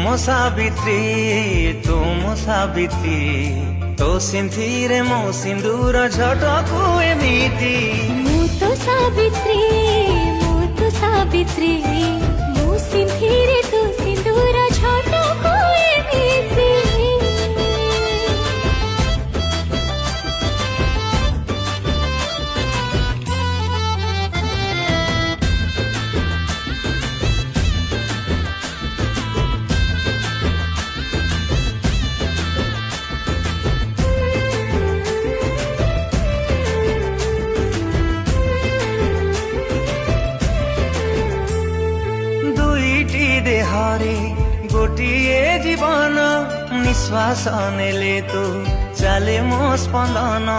ମୋ ସାବିତ୍ରୀ ତୁ ମୋ ସାବିତ୍ରୀ ତୋ ସିନ୍ଥିରେ ମୋ ସିନ୍ଦୁର ଝଟକୁ ଏମିତି। ମୁଁ ତ ସାବିତ୍ରୀ ମୋ ସିନ୍ଥିରେ ତୋ ସିନ୍ଦୁର ଝଟକୁ ଏମିତି। देहरे गोटिए जीवन निश्वास नेले तो चले मो स्पंदन।